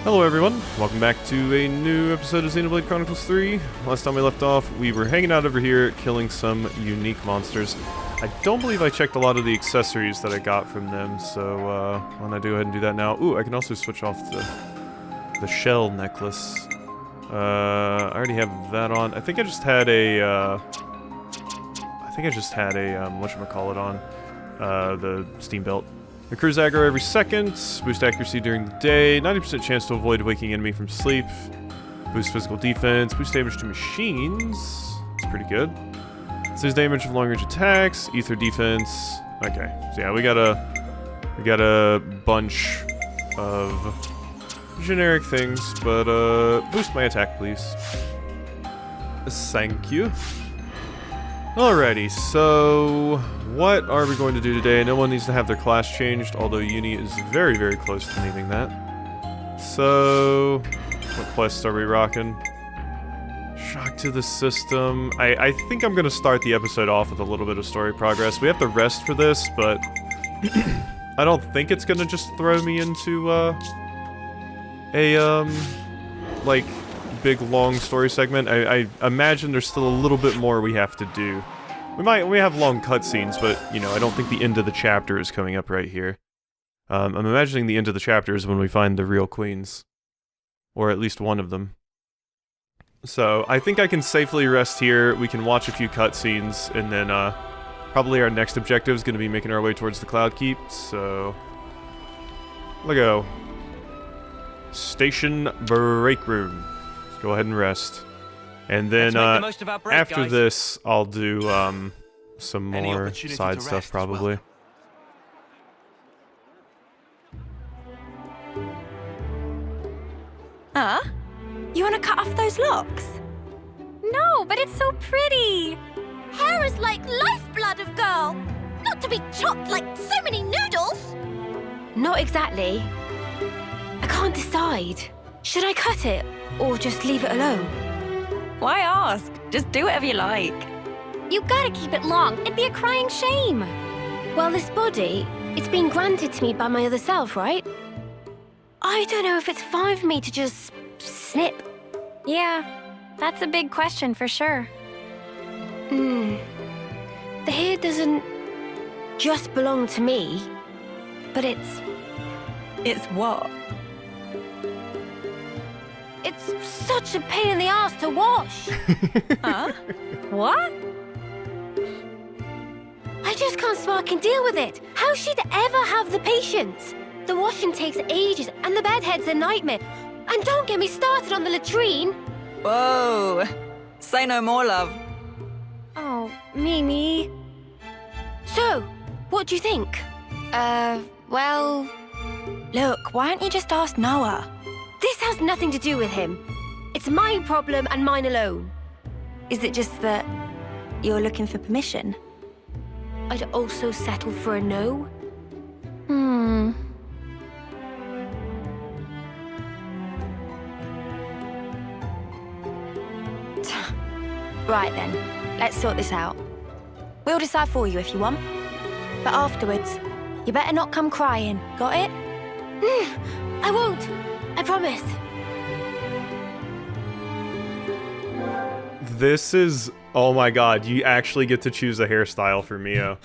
Hello everyone, welcome back to a new episode of Xenoblade Chronicles 3. Last time we left off, we were hanging out over here, killing some unique monsters. I don't believe I checked a lot of the accessories that I got from them, so why don't I go ahead and do that now. Ooh, I can also switch off the shell necklace. I already have that on. I think I just had a, whatchamacallit on. The steam belt. Accrues aggro every second, boost accuracy during the day, 90% chance to avoid waking enemy from sleep, boost physical defense, boost damage to machines, it's pretty good. Saves damage of long-range attacks, ether defense, okay, so yeah, we got a bunch of generic things, but boost my attack please. Thank you. Alrighty, so what are we going to do today? No one needs to have their class changed, although Uni is very, very close to needing that. So, what quest are we rocking? Shock to the system. I think I'm going to start the episode off with a little bit of story progress. We have to rest for this, but I don't think it's going to just throw me into like, big long story segment. I imagine there's still a little bit more we have to do. We have long cutscenes, but you know, I don't think the end of the chapter is coming up right here. I'm imagining the end of the chapter is when we find the real queens. Or at least one of them. So I think I can safely rest here. We can watch a few cutscenes, and then probably our next objective is going to be making our way towards the Cloud Keep, so let's go. Station break room. Go ahead and rest. And then, after this, I'll do, some more side stuff, probably. Huh? You want to cut off those locks? No, but it's so pretty. Hair is like lifeblood of girl. Not to be chopped like so many noodles. Not exactly. I can't decide. Should I cut it, or just leave it alone? Why ask? Just do whatever you like. You gotta keep it long. It'd be a crying shame. Well, this body, it's been granted to me by my other self, right? I don't know if it's fine for me to just snip. Yeah, that's a big question for sure. The hair doesn't just belong to me, but it's... It's what? It's such a pain in the ass to wash. Huh? What? I just can't fucking deal with it. How she'd ever have the patience? The washing takes ages, and the bedhead's a nightmare. And don't get me started on the latrine. Whoa. Say no more, love. Oh, Mimi. So, what do you think? Well... Look, why don't you just ask Noah? This has nothing to do with him. It's my problem and mine alone. Is it just that you're looking for permission? I'd also settle for a no. Right then, let's sort this out. We'll decide for you if you want. But afterwards, you better not come crying, got it? I won't. I promise. This is... oh my god, you actually get to choose a hairstyle for Mio.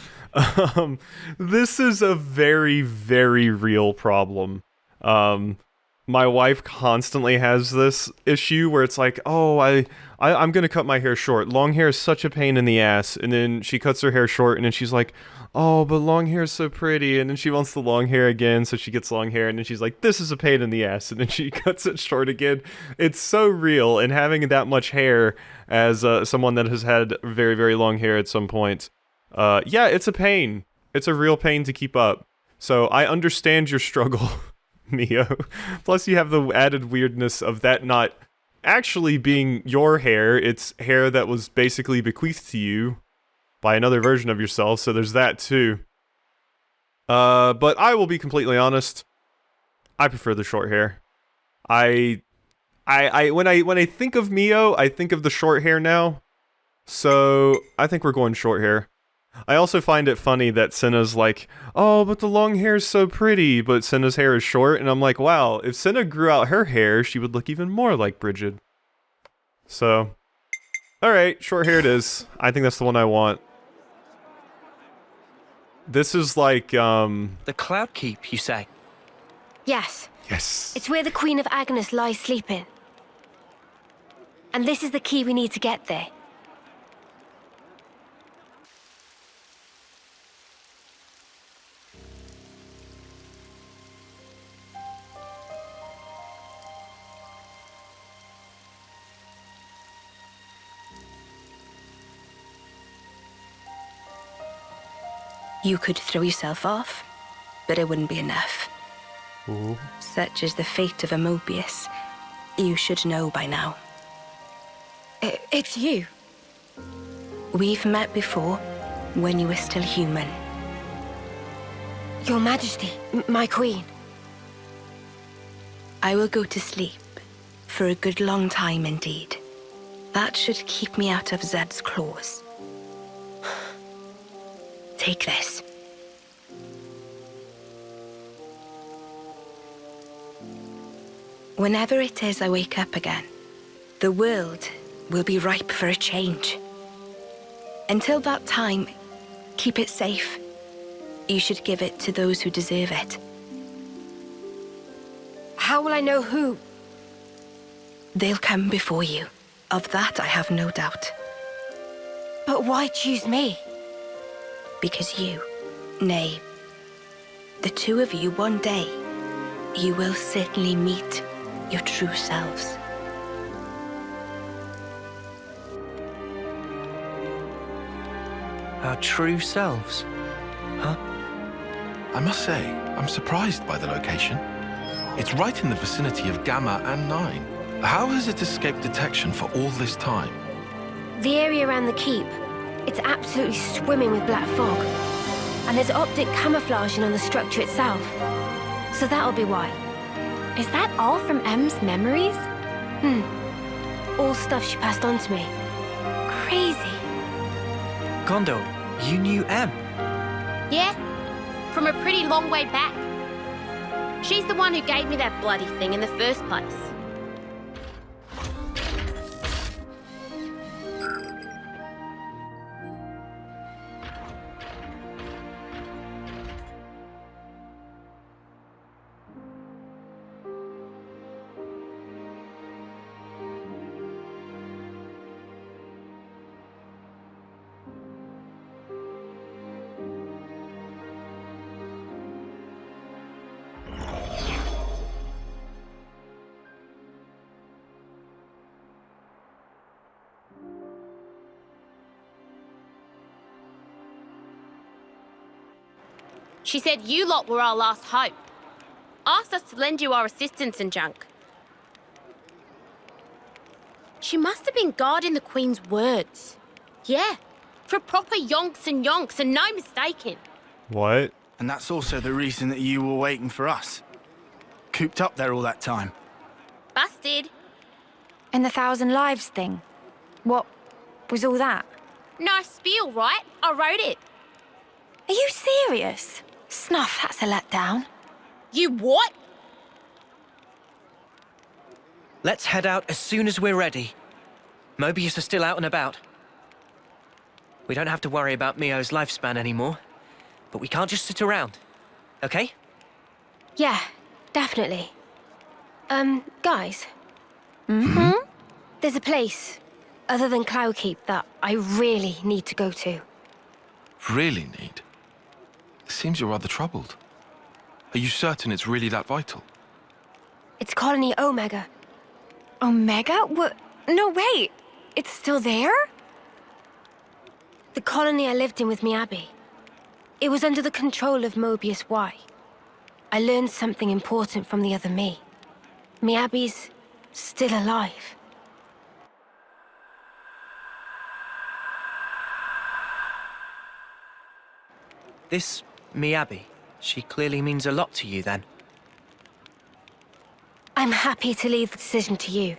This is a very, very real problem. My wife constantly has this issue where it's like, oh, I'm gonna cut my hair short. Long hair is such a pain in the ass. And then she cuts her hair short, and then she's like, oh, but long hair is so pretty. And then she wants the long hair again, so she gets long hair. And then she's like, this is a pain in the ass. And then she cuts it short again. It's so real. And having that much hair as someone that has had very, very long hair at some point, yeah, it's a pain. It's a real pain to keep up. So I understand your struggle, Mio. Plus you have the added weirdness of that not actually being your hair. It's hair that was basically bequeathed to you by another version of yourself, so there's that too. But I will be completely honest. I prefer the short hair. When I think of Mio, I think of the short hair now. So I think we're going short hair. I also find it funny that Senna's like, oh, but the long hair's so pretty, but Senna's hair is short, and I'm like, wow, if Senna grew out her hair, she would look even more like Brigid. So, alright, short hair it is. I think that's the one I want. This is like, The Cloud Keep, you say? Yes. Yes. It's where the Queen of Agnus lies sleeping. And this is the key we need to get there. You could throw yourself off, but it wouldn't be enough. Ooh. Such is the fate of a Mobius. You should know by now. It's you. We've met before, when you were still human. Your Majesty, my queen. I will go to sleep, for a good long time indeed. That should keep me out of Zed's claws. Take this. Whenever it is I wake up again, the world will be ripe for a change. Until that time, keep it safe. You should give it to those who deserve it. How will I know who? They'll come before you. Of that I have no doubt. But why choose me? Because you, nay, the two of you one day, you will certainly meet your true selves. Our true selves? Huh? I must say, I'm surprised by the location. It's right in the vicinity of Gamma and 9. How has it escaped detection for all this time? The area around the keep. It's absolutely swimming with black fog. And there's optic camouflaging on the structure itself. So that'll be why. Is that all from M's memories? All stuff she passed on to me. Crazy. Gondor, you knew M. Yeah, from a pretty long way back. She's the one who gave me that bloody thing in the first place. She said you lot were our last hope. Asked us to lend you our assistance and junk. She must have been guarding the Queen's words. Yeah, for proper yonks and no mistaking. What? And that's also the reason that you were waiting for us. Cooped up there all that time. Busted. And the 1,000 lives thing? What was all that? Nice spiel, right? I wrote it. Are you serious? Snuff, that's a letdown. You what? Let's head out as soon as we're ready. Mobius are still out and about. We don't have to worry about Mio's lifespan anymore, but we can't just sit around, okay? Yeah, definitely. Guys. There's a place, other than Cloudkeep, that I really need to go to. Really need? It seems you're rather troubled. Are you certain it's really that vital? It's Colony Omega. Omega? What? No, wait. It's still there? The colony I lived in with Miyabi. It was under the control of Mobius Y. I learned something important from the other me. Miyabi's still alive. This Miyabi, she clearly means a lot to you then. I'm happy to leave the decision to you.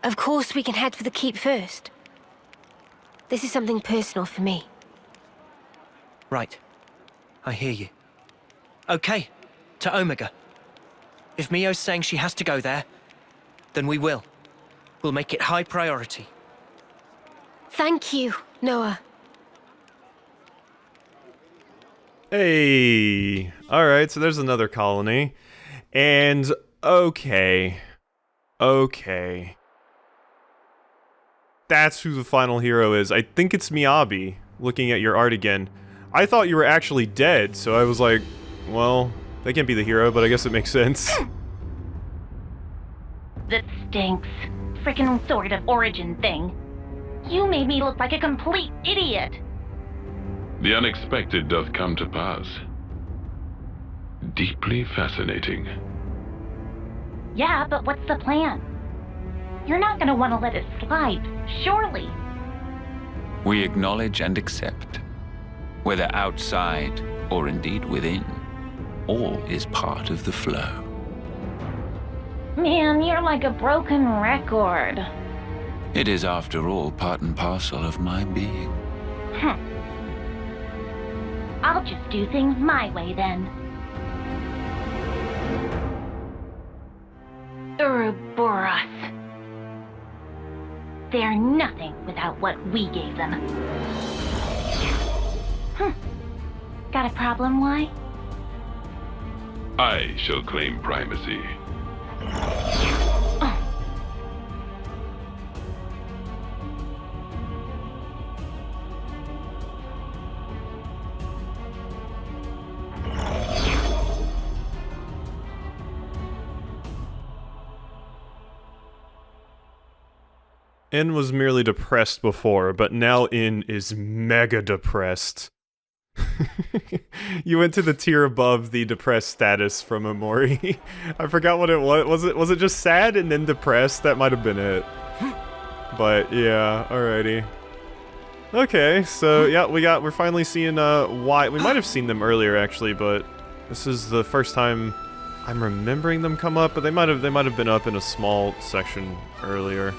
Of course we can head for the keep first. This is something personal for me. Right. I hear you. Okay, to Omega. If Mio's saying she has to go there, then we will. We'll make it high priority. Thank you, Noah. Hey! Alright, so there's another colony. And, okay. Okay. That's who the final hero is. I think it's Miyabi, looking at your art again. I thought you were actually dead, so I was like, well, they can't be the hero, but I guess it makes sense. That stinks. Frickin' sort of origin thing. You made me look like a complete idiot. The unexpected doth come to pass. Deeply fascinating. Yeah, but what's the plan? You're not gonna want to let it slide, surely. We acknowledge and accept, whether outside or indeed within, all is part of the flow. Man, you're like a broken record. It is, after all, part and parcel of my being. I'll just do things my way then. Ouroboros. They're nothing without what we gave them. Got a problem, why? I shall claim primacy. In was merely depressed before, but now In is mega depressed. You went to the tier above the depressed status from Omori. I forgot what it was. Was it just sad and then depressed? That might have been it. But yeah, alrighty. Okay, so yeah, we're finally seeing why we might have seen them earlier actually, but this is the first time I'm remembering them come up, but they might have been up in a small section earlier.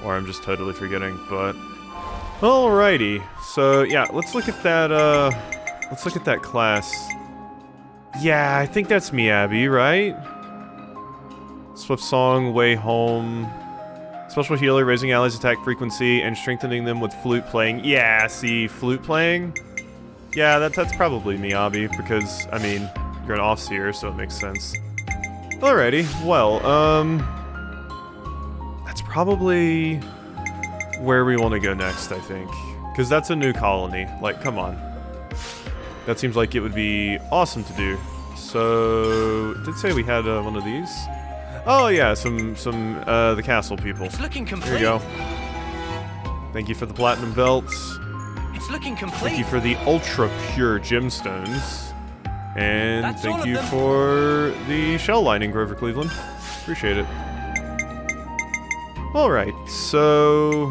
Or I'm just totally forgetting, but alrighty. So yeah, let's look at that class. Yeah, I think that's Miyabi, right? Swift Song, Way Home. Special healer, raising allies' attack frequency and strengthening them with flute playing. Yeah, see, flute playing? Yeah, that's probably Miyabi, because, I mean, you're an Offseer, so it makes sense. Alrighty, well, that's probably where we want to go next, I think. Because that's a new colony. Like, come on. That seems like it would be awesome to do. So, it did say we had one of these. Oh yeah, the castle people. It's looking complete. There you go. Thank you for the platinum belts. It's looking complete. Thank you for the ultra pure gemstones. And That's thank all you of them. for the shell lining, Grover Cleveland. Appreciate it. Alright, so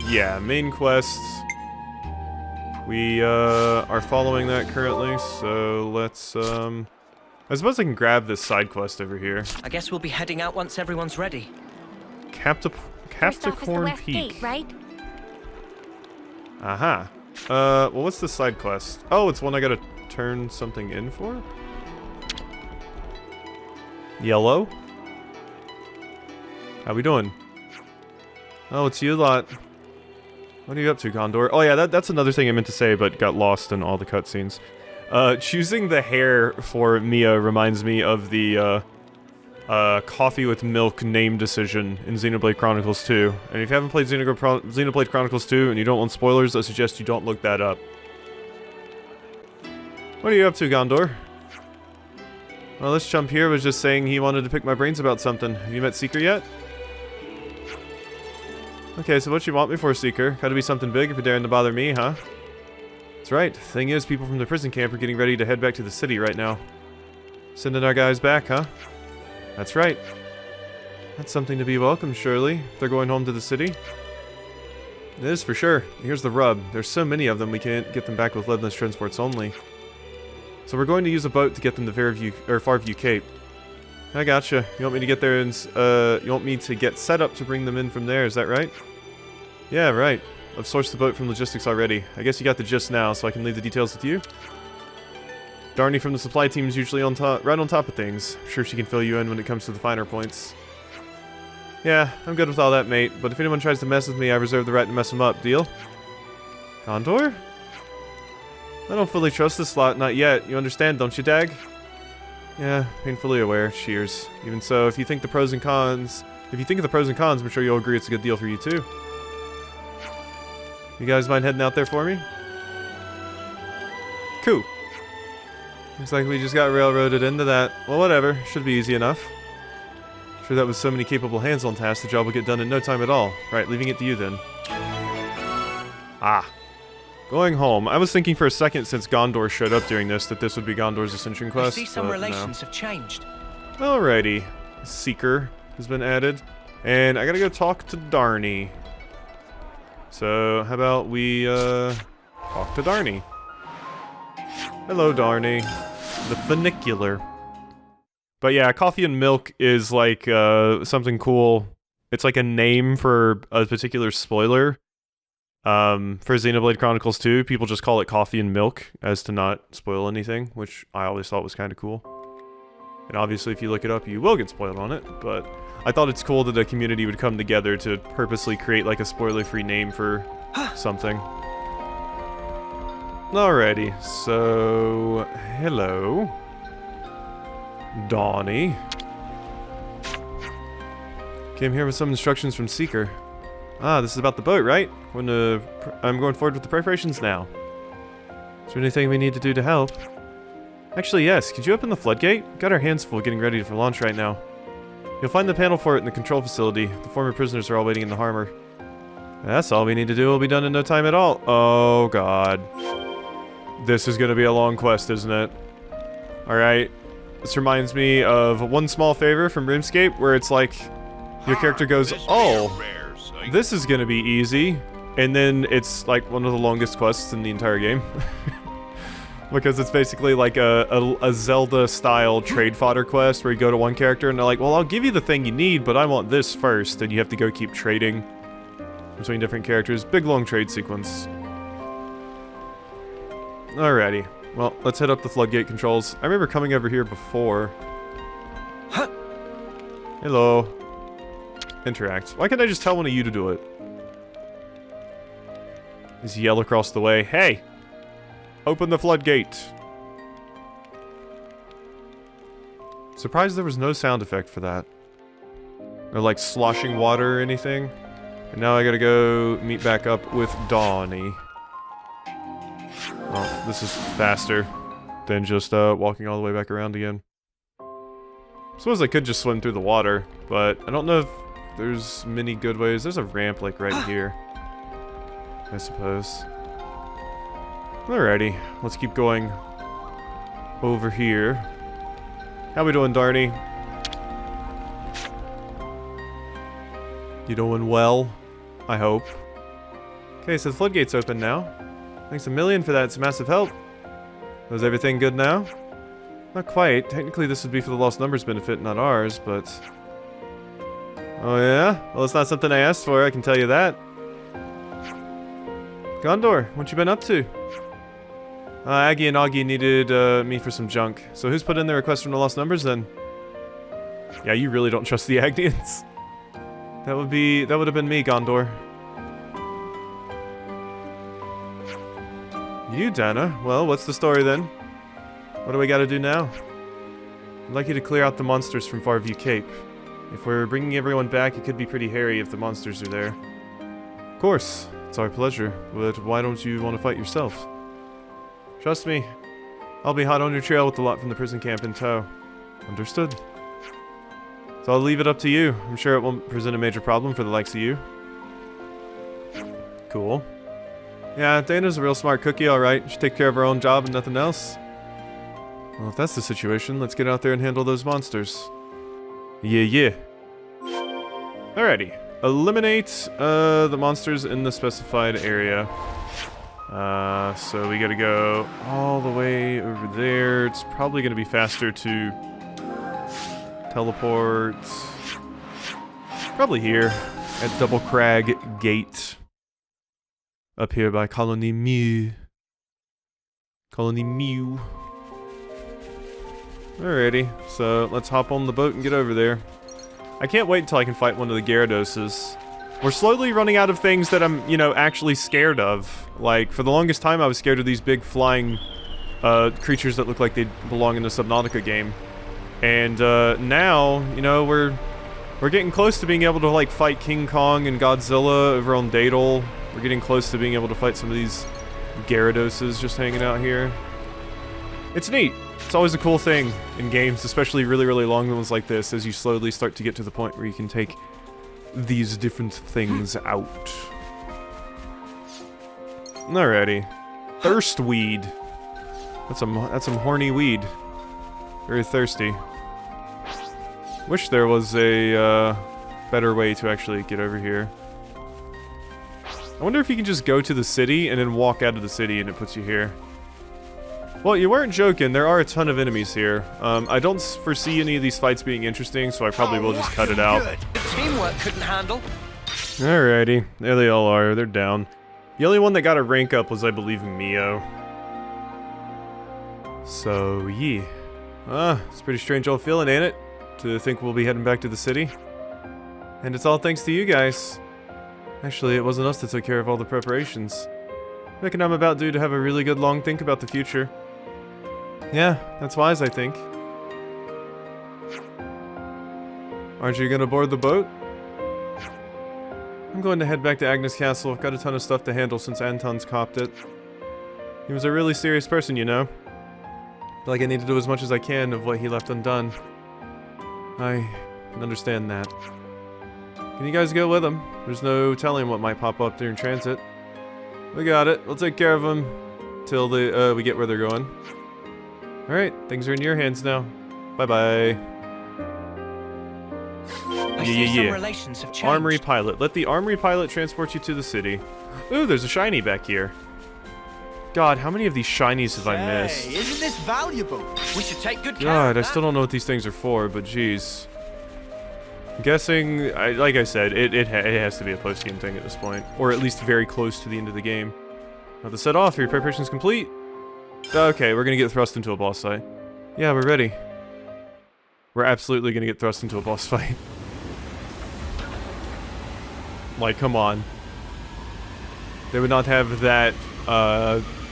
yeah, main quest. We are following that currently, so let's I suppose I can grab this side quest over here. I guess we'll be heading out once everyone's ready. First off is the Capricorn West Peak. Gate, right? Aha. Well, what's the side quest? Oh, it's one I gotta turn something in for? Yellow? How we doing? Oh, it's you lot. What are you up to, Gondor? Oh yeah, that's another thing I meant to say, but got lost in all the cutscenes. Choosing the hair for Mia reminds me of the, coffee with milk name decision in Xenoblade Chronicles 2. And if you haven't played Xenoblade Chronicles 2 and you don't want spoilers, I suggest you don't look that up. What are you up to, Gondor? Well, this chump here was just saying he wanted to pick my brains about something. Have you met Seeker yet? Okay, so what you want me for, Seeker? Gotta be something big if you're daring to bother me, huh? That's right. Thing is, people from the prison camp are getting ready to head back to the city right now. Sending our guys back, huh? That's right. That's something to be welcomed, surely. They're going home to the city. It is, for sure. Here's the rub. There's so many of them, we can't get them back with leadless transports only. So we're going to use a boat to get them to Farview Cape. I gotcha. You want me to get there and, you want me to get set up to bring them in from there, is that right? Yeah, right. I've sourced the boat from logistics already. I guess you got the gist now, so I can leave the details with you. Darnie from the supply team is usually right on top of things. I'm sure she can fill you in when it comes to the finer points. Yeah, I'm good with all that, mate, but if anyone tries to mess with me, I reserve the right to mess them up. Deal? Gondor? I don't fully trust this lot, not yet. You understand, don't you, Dag? Yeah, painfully aware. Cheers. Even so, if you think of the pros and cons, I'm sure you'll agree it's a good deal for you too. You guys mind heading out there for me? Cool. Looks like we just got railroaded into that. Well, whatever. Should be easy enough. Sure that with so many capable hands on task, the job will get done in no time at all. Right, leaving it to you then. Ah. Going home. I was thinking for a second, since Gondor showed up during this, that this would be Gondor's Ascension quest. I see some relations have changed. Alrighty. Seeker has been added. And I gotta go talk to Darnie. So, how about we, talk to Darnie. Hello, Darnie. The funicular. But yeah, coffee and milk is like, something cool. It's like a name for a particular spoiler. For Xenoblade Chronicles 2, people just call it coffee and milk as to not spoil anything, which I always thought was kind of cool. And obviously, if you look it up, you will get spoiled on it, but I thought it's cool that a community would come together to purposely create like a spoiler-free name for something. Alrighty, so hello, Donnie. Came here with some instructions from Seeker. Ah, this is about the boat, right? I'm going forward with the preparations now. Is there anything we need to do to help? Actually, yes. Could you open the floodgate? Got our hands full getting ready for launch right now. You'll find the panel for it in the control facility. The former prisoners are all waiting in the harbor. That's all we need to do. Will be done in no time at all. Oh, God. This is going to be a long quest, isn't it? Alright. This reminds me of One Small Favor from RuneScape, where it's like, your character goes, oh, this is going to be easy. And then it's like one of the longest quests in the entire game. Because it's basically like a Zelda-style trade fodder quest where you go to one character and they're like, well, I'll give you the thing you need, but I want this first. And you have to go keep trading between different characters. Big, long trade sequence. Alrighty. Well, let's head up the floodgate controls. I remember coming over here before. Huh. Hello. Interact. Why can't I just tell one of you to do it? Just yell across the way, hey! Open the floodgate! Surprised there was no sound effect for that. Or like sloshing water or anything. And now I gotta go meet back up with Donnie. Oh, this is faster than just walking all the way back around again. Suppose I could just swim through the water, but I don't know if there's many good ways. There's a ramp like right here, I suppose. Alrighty, let's keep going over here. How we doing, Darnie? You doing well? I hope. Okay, so the floodgate's open now. Thanks a million for that, it's a massive help. Was everything good now? Not quite. Technically this would be for the lost numbers benefit, not ours, but... Oh yeah? Well, it's not something I asked for, I can tell you that. Gondor, what you been up to? Aggie and Augie needed me for some junk. So who's put in the request from the lost numbers then? Yeah, you really don't trust the Agnians. That would have been me, Gondor. You, Dana? Well, what's the story then? What do we gotta do now? I'd like you to clear out the monsters from Farview Cape. If we're bringing everyone back, it could be pretty hairy if the monsters are there. Of course, it's our pleasure, but why don't you want to fight yourself? Trust me, I'll be hot on your trail with the lot from the prison camp in tow. Understood. So I'll leave it up to you. I'm sure it won't present a major problem for the likes of you. Cool. Yeah, Dana's a real smart cookie, alright. She take care of her own job and nothing else. Well, if that's the situation, let's get out there and handle those monsters. Yeah. Alrighty. Eliminate the monsters in the specified area. So we gotta go all the way over there. It's probably gonna be faster to teleport. Probably here at Double Crag Gate. Up here by Colony Mio. Colony Mio. Alrighty, so let's hop on the boat and get over there. I can't wait until I can fight one of the Gyarados. We're slowly running out of things that I'm, actually scared of. Like, for the longest time I was scared of these big flying creatures that look like they belong in the Subnautica game. And now, we're getting close to being able to like fight King Kong and Godzilla over on Daedal. We're getting close to being able to fight some of these Gyaradoses just hanging out here. It's neat. It's always a cool thing in games, especially really, really long ones like this, as you slowly start to get to the point where you can take these different things out. Alrighty. Thirstweed. That's some horny weed. Very thirsty. Wish there was a better way to actually get over here. I wonder if you can just go to the city and then walk out of the city and it puts you here. Well, you weren't joking. There are a ton of enemies here. I don't foresee any of these fights being interesting, so I probably will just cut it out. The teamwork couldn't handle. Alrighty. There they all are. They're down. The only one that got a rank up was, I believe, Mio. So, yeah. It's a pretty strange old feeling, ain't it? To think we'll be heading back to the city. And it's all thanks to you guys. Actually, it wasn't us that took care of all the preparations. I reckon I'm about due to have a really good long think about the future. Yeah, that's wise, I think. Aren't you gonna board the boat? I'm going to head back to Agnus Castle. I've got a ton of stuff to handle since Anton's copped it. He was a really serious person, you know. I feel like I need to do as much as I can of what he left undone. I can understand that. Can you guys go with him? There's no telling what might pop up during transit. We got it. We'll take care of them till we get where they're going. Alright, things are in your hands now. Bye-bye. Yeah. Relations have changed. Armory pilot. Let the armory pilot transport you to the city. Ooh, there's a shiny back here. God, how many of these shinies have I missed? Isn't this valuable? We should take good care God, of I that. still don't know what these things are for, but geez. I'm guessing, like I said, it has to be a post-game thing at this point. Or at least very close to the end of the game. Now to set off, your preparation's complete. Okay, we're gonna get thrust into a boss fight. Yeah, we're ready. We're absolutely gonna get thrust into a boss fight. Like, come on. They would not have that,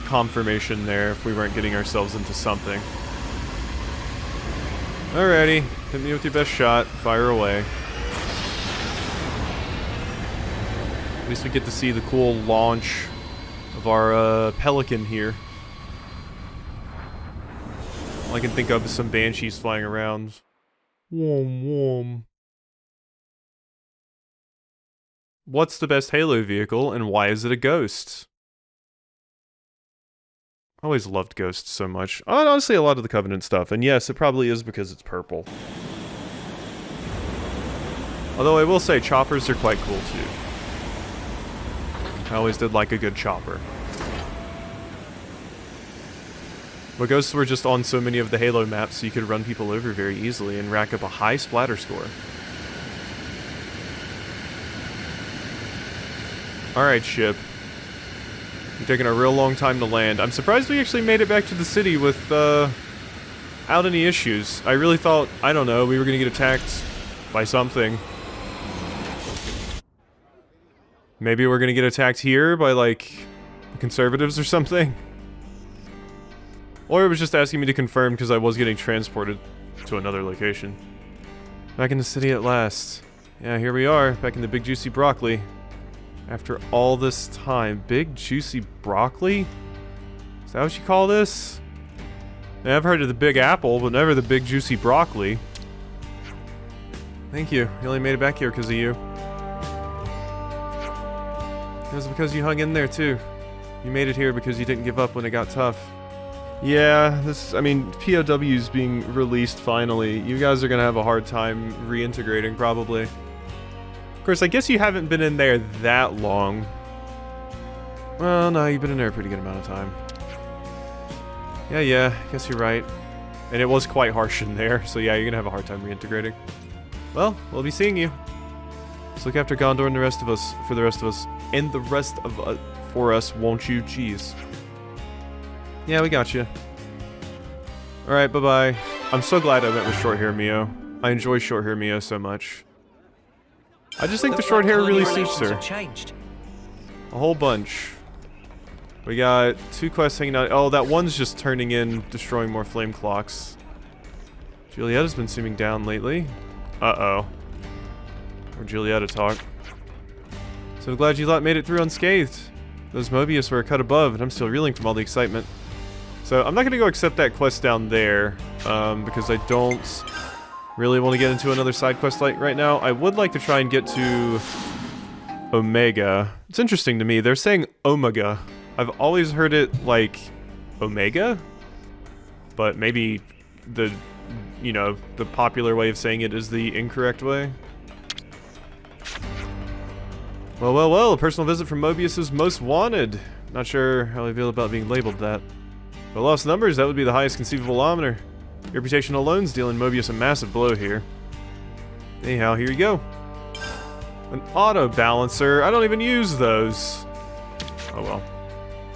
confirmation there if we weren't getting ourselves into something. Alrighty, hit me with your best shot, fire away. At least we get to see the cool launch of our pelican here. All I can think of is some banshees flying around. Wom. What's the best Halo vehicle and why is it a ghost? I always loved Ghosts so much. Honestly, a lot of the Covenant stuff. And yes, it probably is because it's purple. Although I will say, choppers are quite cool too. I always did like a good chopper. But Ghosts were just on so many of the Halo maps, so you could run people over very easily and rack up a high splatter score. Alright, ship. You're taking a real long time to land. I'm surprised we actually made it back to the city without any issues. I really thought, I don't know, we were gonna get attacked by something. Maybe we're gonna get attacked here by, like, the conservatives or something? Or it was just asking me to confirm because I was getting transported to another location. Back in the city at last. Yeah, here we are, back in the Big Juicy Broccoli. After all this time. Big Juicy Broccoli? Is that what you call this? Yeah, I've heard of the Big Apple, but never the Big Juicy Broccoli. Thank you. You only made it back here because of you. It was because you hung in there, too. You made it here because you didn't give up when it got tough. Yeah, POW's being released finally. You guys are gonna have a hard time reintegrating, probably. Of course, I guess you haven't been in there that long. Well, no, you've been in there a pretty good amount of time. Yeah, I guess you're right. And it was quite harsh in there, so yeah, you're gonna have a hard time reintegrating. Well, we'll be seeing you. Let's look after Gondor and the rest of us, for the rest of us, and the rest of us, for us, won't you? Jeez. Yeah, we got you. Alright, bye-bye. I'm so glad I went with short hair Mio. I enjoy short hair Mio so much. I just think the short hair really suits her. A whole bunch. We got 2 quests hanging out. Oh, that one's just turning in, destroying more flame clocks. Julieta's been seeming down lately. Uh-oh. Or Julieta talk. So glad you lot made it through unscathed. Those Mobius were a cut above, and I'm still reeling from all the excitement. So I'm not going to go accept that quest down there, because I don't really want to get into another side quest right now. I would like to try and get to Omega. It's interesting to me. They're saying Omega. I've always heard it like Omega, but maybe the, you know, the popular way of saying it is the incorrect way. Well, well, well, a personal visit from Mobius's Most Wanted. Not sure how I feel about being labeled that. But lost numbers, that would be the highest conceivable honor. Reputation alone's dealing Mobius a massive blow here. Anyhow, here you go. An auto balancer. I don't even use those. Oh well.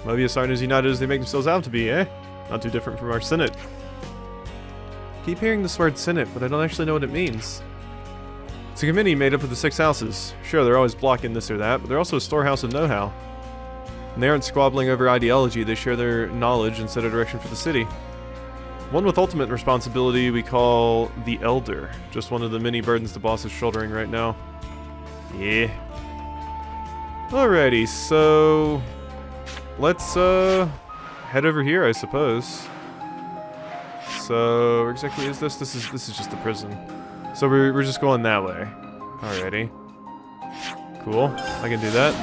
Mobius aren't as united as they make themselves out to be, eh? Not too different from our Senate. Keep hearing this word Senate, but I don't actually know what it means. It's a committee made up of the 6 houses. Sure, they're always blocking this or that, but they're also a storehouse of know-how. And they aren't squabbling over ideology, they share their knowledge and set a direction for the city. One with ultimate responsibility we call the Elder. Just one of the many burdens the boss is shouldering right now. Yeah. Alrighty, so... let's, head over here, I suppose. So, where exactly is this? This is just the prison. So we're just going that way. Alrighty. Cool. I can do that.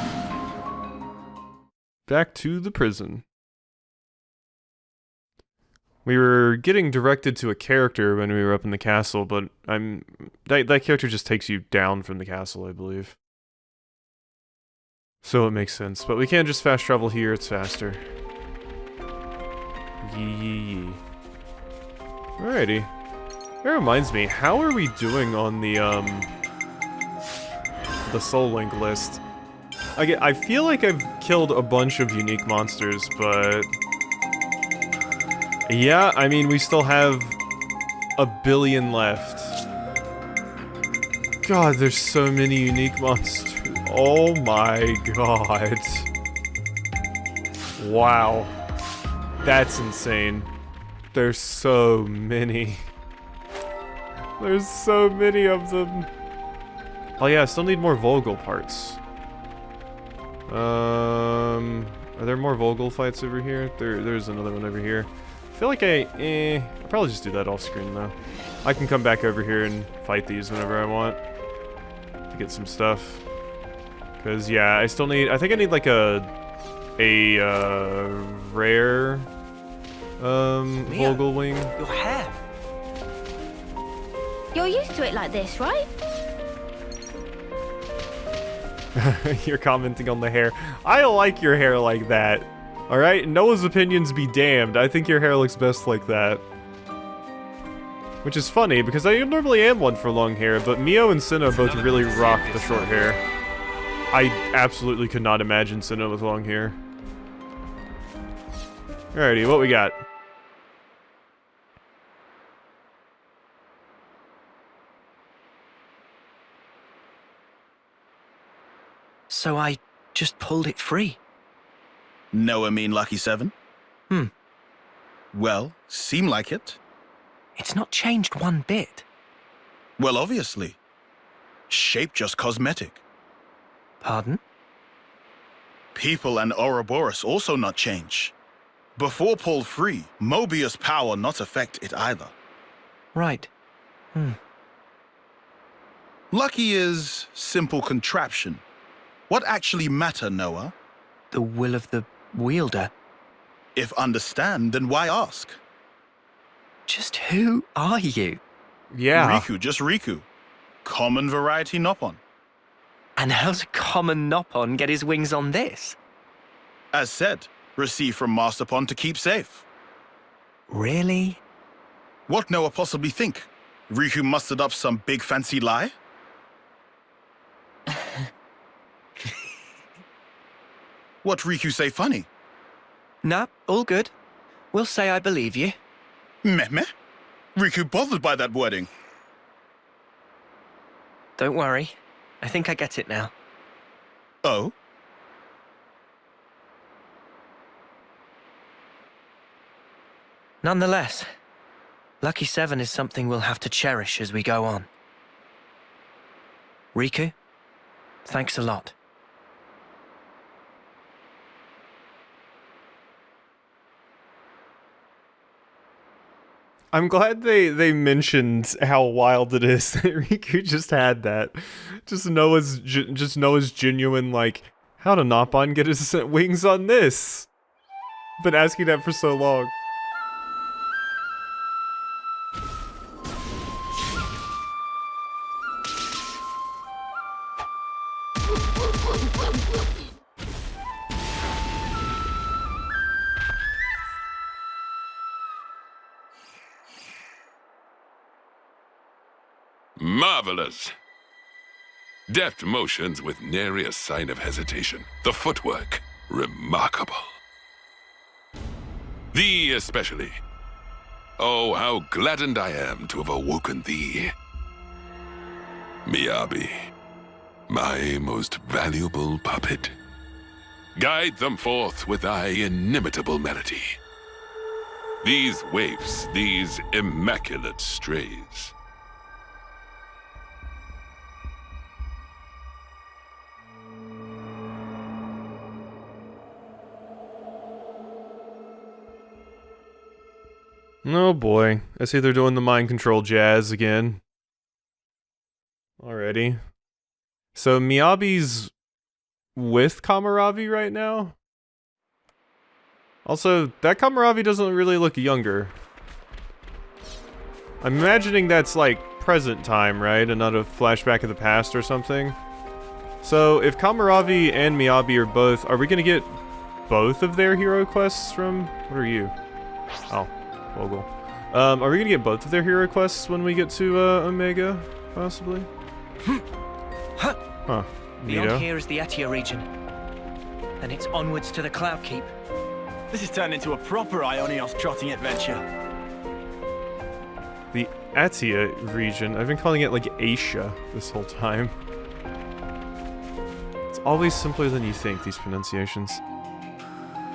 Back to the prison. We were getting directed to a character when we were up in the castle, but that character just takes you down from the castle, I believe. So it makes sense. But we can't just fast travel here, it's faster. Yee. Alrighty. That reminds me, how are we doing on the Soul Link list? I feel like I've killed a bunch of unique monsters, but... yeah, I mean, we still have a billion left. God, there's so many unique monsters. Oh my god. Wow. That's insane. There's so many. There's so many of them. Oh yeah, I still need more Vogel parts. Are there more Vogel fights over here? There's another one over here. I feel like I'll probably just do that off screen though. I can come back over here and fight these whenever I want to get some stuff. Cause yeah, I still need. I think I need like a rare Mia, Vogel wing. Your hair. You're used to it like this, right? You're commenting on the hair. I like your hair like that. Alright? Noah's opinions be damned. I think your hair looks best like that. Which is funny, because I normally am one for long hair, but Mio and Senna both really rock the short hair. I absolutely could not imagine Senna with long hair. Alrighty, what we got? So I just pulled it free. Noah mean Lucky 7? Well, seem like it. It's not changed one bit. Well, obviously. Shape just cosmetic. Pardon? People and Ouroboros also not change. Before pulled free, Mobius power not affect it either. Right. Lucky is simple contraption. What actually matter, Noah? The will of the wielder. If understand, then why ask? Just who are you? Yeah. Riku, just Riku. Common variety Noppon. And how's a common Noppon get his wings on this? As said, received from Masterpon to keep safe. Really? What Noah possibly think? Riku mustered up some big fancy lie? What Riku say funny? Nah, all good. We'll say I believe you. Meh? Riku bothered by that wording. Don't worry. I think I get it now. Oh? Nonetheless, Lucky 7 is something we'll have to cherish as we go on. Riku, thanks a lot. I'm glad they mentioned how wild it is that Riku just had that. Just Noah's genuine, like, how did Nopon get his wings on this? Been asking that for so long. Marvelous! Deft motions with nary a sign of hesitation. The footwork, remarkable. Thee especially. Oh, how gladdened I am to have awoken thee. Miyabi, my most valuable puppet. Guide them forth with thy inimitable melody. These waifs, these immaculate strays. Oh boy, I see they're doing the mind control jazz again. Alrighty. So Miyabi's with Kamaravi right now? Also, that Kamaravi doesn't really look younger. I'm imagining that's like present time, right? And not a flashback of the past or something. So if Kamaravi and Miyabi are both, are we gonna get both of their hero quests from, what are you? Oh. Vogel. Are we gonna get both of their hero quests when we get to Omega, possibly? Huh. Beyond here is the Atia region. And it's onwards to the Cloud Keep. This has turned into a proper Ionios trotting adventure. The Atia region. I've been calling it like Asia this whole time. It's always simpler than you think, these pronunciations.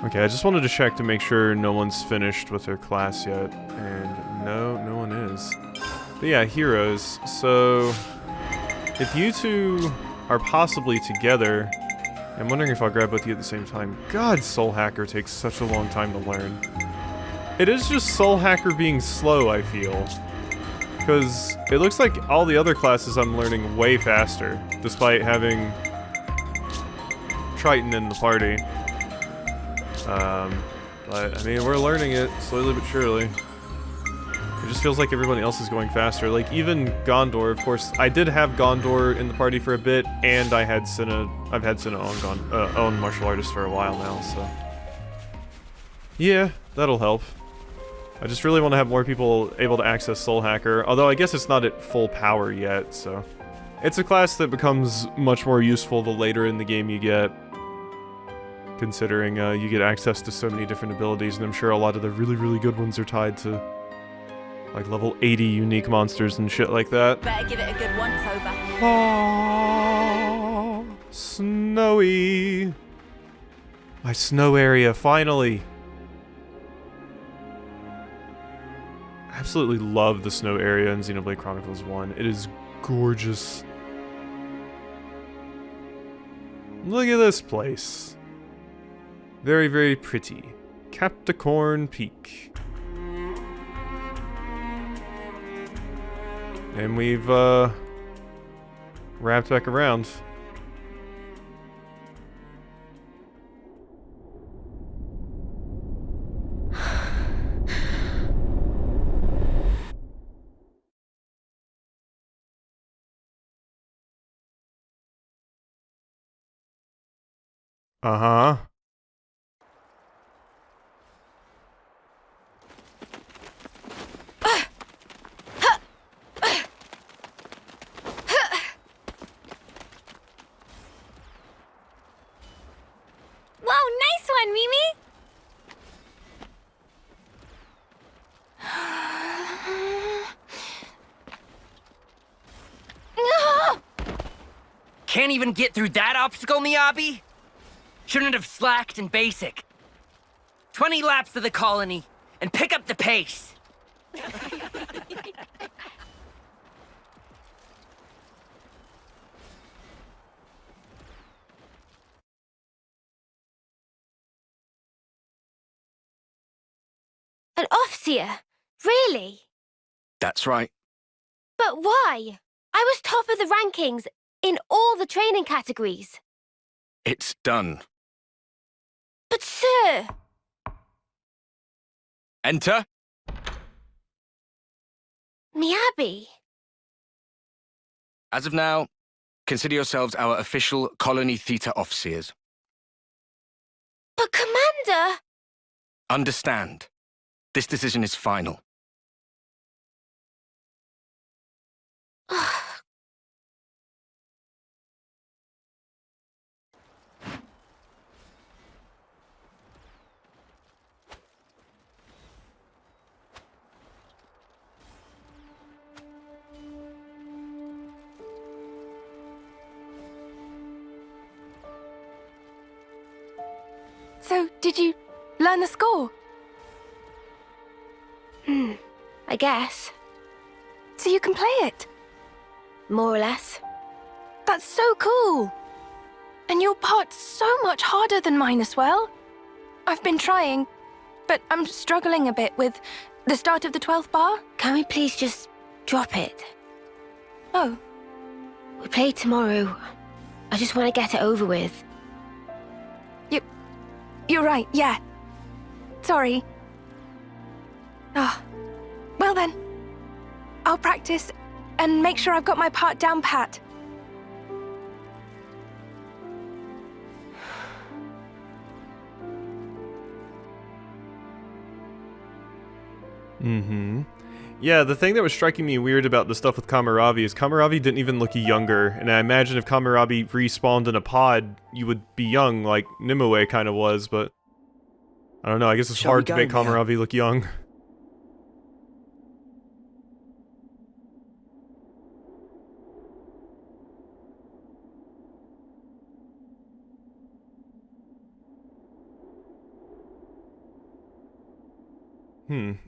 Okay, I just wanted to check to make sure no one's finished with their class yet, and no one is. But yeah, heroes. So, if you two are possibly together, I'm wondering if I'll grab both of you at the same time. God, Soul Hacker takes such a long time to learn. It is just Soul Hacker being slow, I feel. Because it looks like all the other classes I'm learning way faster, despite having Triton in the party. But, I mean, we're learning it, slowly but surely. It just feels like everybody else is going faster. Like, even Gondor, of course, I did have Gondor in the party for a bit, and I've had Cinna own martial artist for a while now, so... Yeah, that'll help. I just really want to have more people able to access Soul Hacker, although I guess it's not at full power yet, so... It's a class that becomes much more useful the later in the game you get. Considering you get access to so many different abilities, and I'm sure a lot of the really, really good ones are tied to like level 80 unique monsters and shit like that. Better give it a good once over. Oh, snowy. My snow area, finally. I absolutely love the snow area in Xenoblade Chronicles 1. It is gorgeous. Look at this place. Very, very pretty. Capricorn Peak. And we've, wrapped back around. Uh-huh. Whoa, Can't even get through that obstacle, Miyabi? Shouldn't have slacked in basic. 20 laps to the colony, and pick up the pace. An Offseer? Really? That's right. But why? I was top of the rankings in all the training categories. It's done. But sir... Enter. Miyabi. As of now, consider yourselves our official Colony Theta Officers. But Commander... Understand. This decision is final. So, did you learn the score? I guess. So you can play it? More or less. That's so cool! And your part's so much harder than mine as well. I've been trying, but I'm struggling a bit with the start of the 12th bar. Can we please just drop it? Oh. We play tomorrow. I just want to get it over with. You're right, yeah. Sorry. Ah. Well then. I'll practice and make sure I've got my part down pat. Yeah, the thing that was striking me weird about the stuff with Kamaravi is Kamaravi didn't even look younger, and I imagine if Kamaravi respawned in a pod, you would be young, like Nimue kind of was, but... I don't know, I guess it's hard to make Kamaravi look young.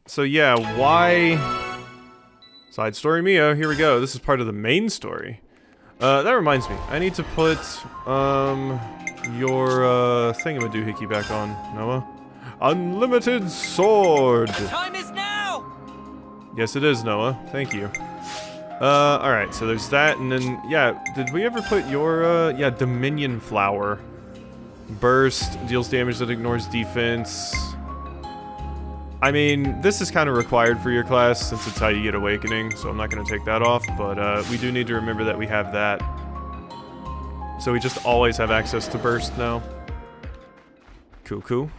So yeah, why... Side story Mio, here we go. This is part of the main story. That reminds me, I need to put, your, thingamadoohickey back on, Noah. Unlimited sword! The time is now! Yes, it is, Noah. Thank you. Alright, so there's that, and then, yeah, did we ever put your, yeah, Dominion Flower? Burst, deals damage that ignores defense. I mean, this is kind of required for your class, since it's how you get Awakening, so I'm not going to take that off, but we do need to remember that we have that. So we just always have access to Burst now. Cool, cool.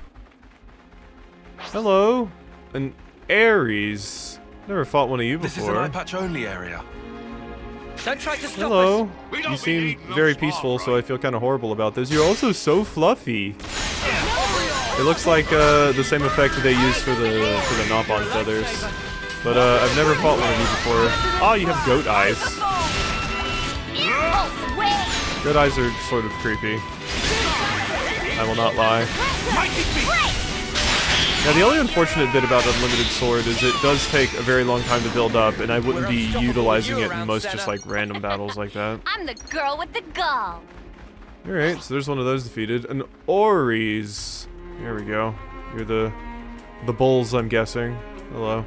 Hello, an Ares. Never fought one of you before. This is an eye patch only area. Don't try to stop Hello. us. You seem very peaceful, so I feel kind of horrible about this. You're also so fluffy. It looks like the same effect that they use for the Knob-on feathers. But I've never fought one of you before. Oh, you have goat eyes. Goat eyes are sort of creepy. I will not lie. Now, the only unfortunate bit about Unlimited Sword is it does take a very long time to build up, and I wouldn't be utilizing it in most just like random battles like that. I'm the girl with the gall. Alright, so there's one of those defeated. An Ories. Here we go. You're the bulls, I'm guessing. Hello.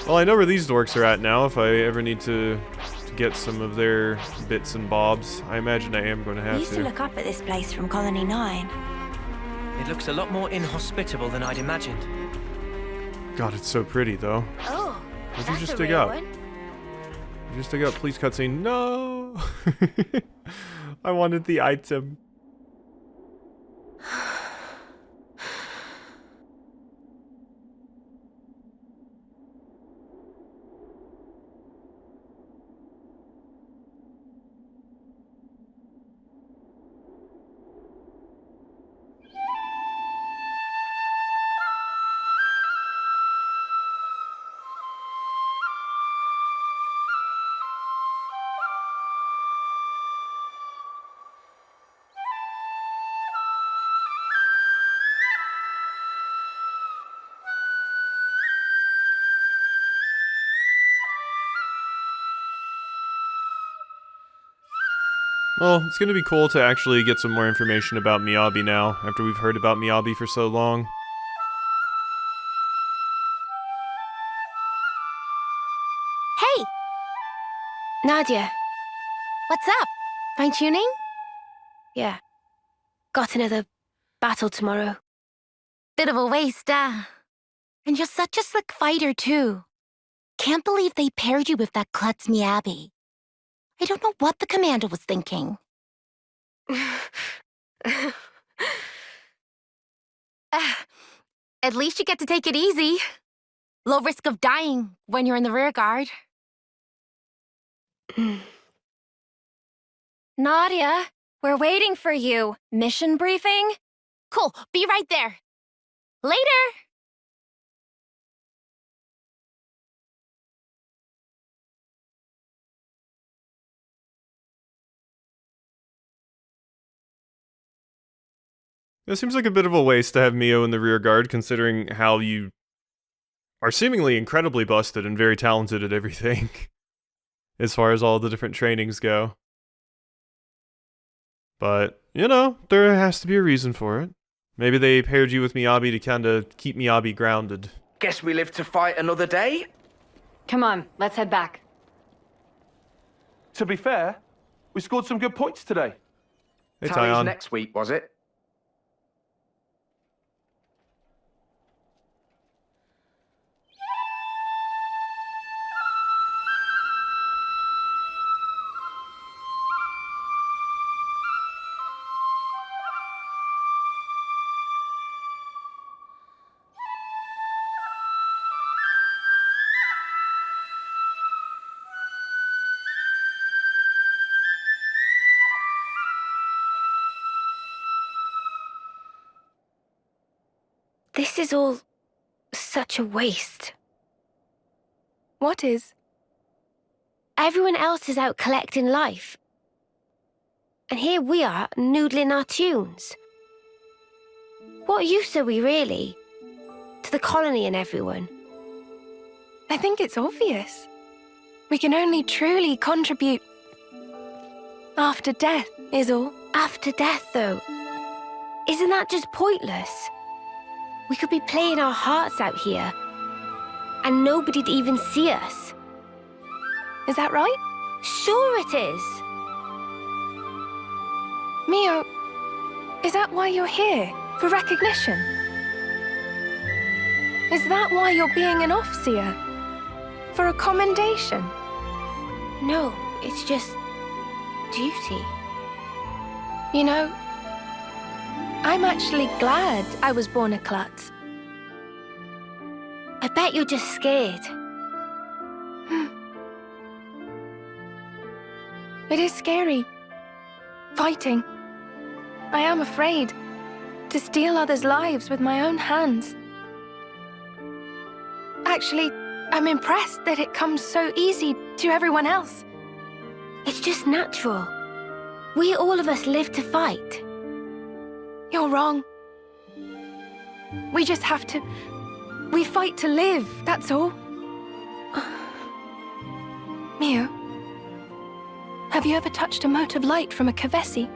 Well, I know where these dorks are at now if I ever need to get some of their bits and bobs. I imagine I am going to have I used to look up at this place from Colony 9. It looks a lot more inhospitable than I'd imagined. God, it's so pretty, though. Oh, What'd you just dig up? You just dig up, please cutscene. No! I wanted the item. Well, it's gonna be cool to actually get some more information about Miyabi now, after we've heard about Miyabi for so long. Hey! Nadia. What's up? Fine-tuning? Yeah. Got another battle tomorrow. Bit of a waste, And you're such a slick fighter, too. Can't believe they paired you with that klutz Miyabi. I don't know what the commander was thinking. At least you get to take it easy. Low risk of dying when you're in the rear guard. Nadia, we're waiting for you. Mission briefing? Cool, be right there. Later! It seems like a bit of a waste to have Mio in the rear guard, considering how you are seemingly incredibly busted and very talented at everything, as far as all the different trainings go. But, you know, there has to be a reason for it. Maybe they paired you with Miyabi to kinda keep Miyabi grounded. Guess we live to fight another day? Come on, let's head back. To be fair, we scored some good points today. Hey, Tally's Tyon. next week, was it? This is all such a waste. What is? Everyone else is out collecting life. And here we are, noodling our tunes. What use are we, really? To the colony and everyone? I think it's obvious. We can only truly contribute after death, is all. After death, though. Isn't that just pointless? We could be playing our hearts out here, and nobody'd even see us. Is that right? Sure it is. Mio, is that why you're here? For recognition? Is that why you're being an Offseer? For a commendation? No, it's just duty. You know, I'm actually glad I was born a klutz. I bet you're just scared. It is scary. Fighting. I am afraid to steal others' lives with my own hands. Actually, I'm impressed that it comes so easy to everyone else. It's just natural. We all of us live to fight. You're wrong. We just have to... We fight to live, that's all. Mio, have you ever touched a mote of light from a Kevesi?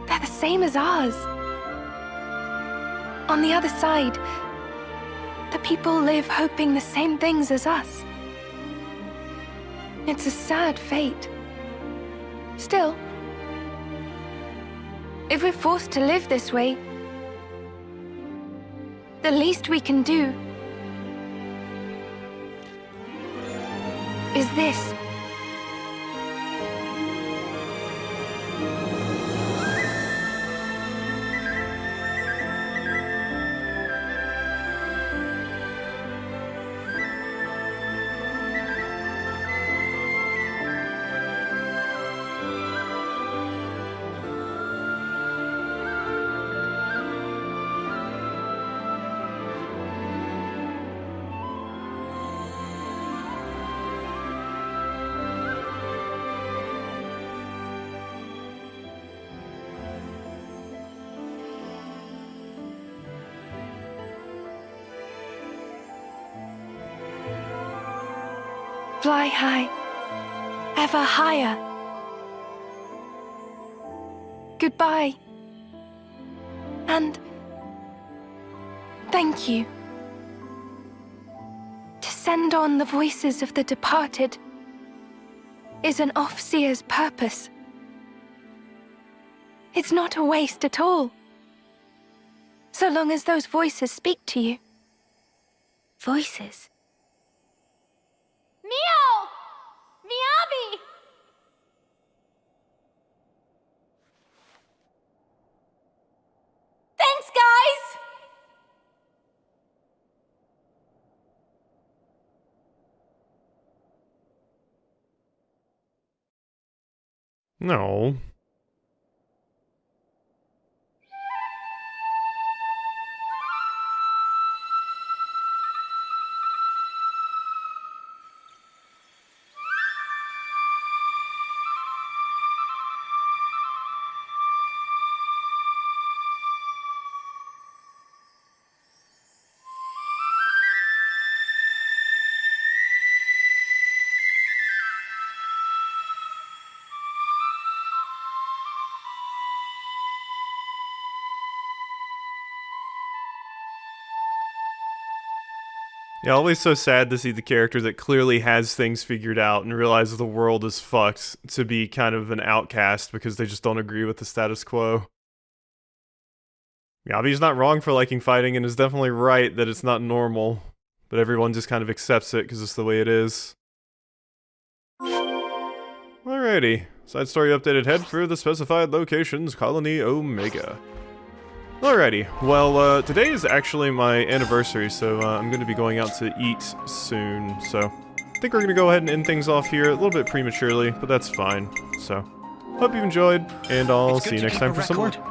They're the same as ours. On the other side, the people live hoping the same things as us. It's a sad fate. Still, if we're forced to live this way, the least we can do is this. Fly high ever higher. Goodbye. And thank you. To send on the voices of the departed is an Offseer's purpose. It's not a waste at all, so long as those voices speak to you. Voices? Mio! Miyabi! Thanks, guys! No. Yeah, always so sad to see the character that clearly has things figured out and realizes the world is fucked to be kind of an outcast because they just don't agree with the status quo. Miyabi's not wrong for liking fighting and is definitely right that it's not normal, but everyone just kind of accepts it because it's the way it is. Alrighty, side story updated, head for the specified locations, Colony Omega. Alrighty, well, today is actually my anniversary, so I'm going to be going out to eat soon, so I think we're going to go ahead and end things off here a little bit prematurely, but that's fine, so hope you enjoyed, and I'll see you next time for some more.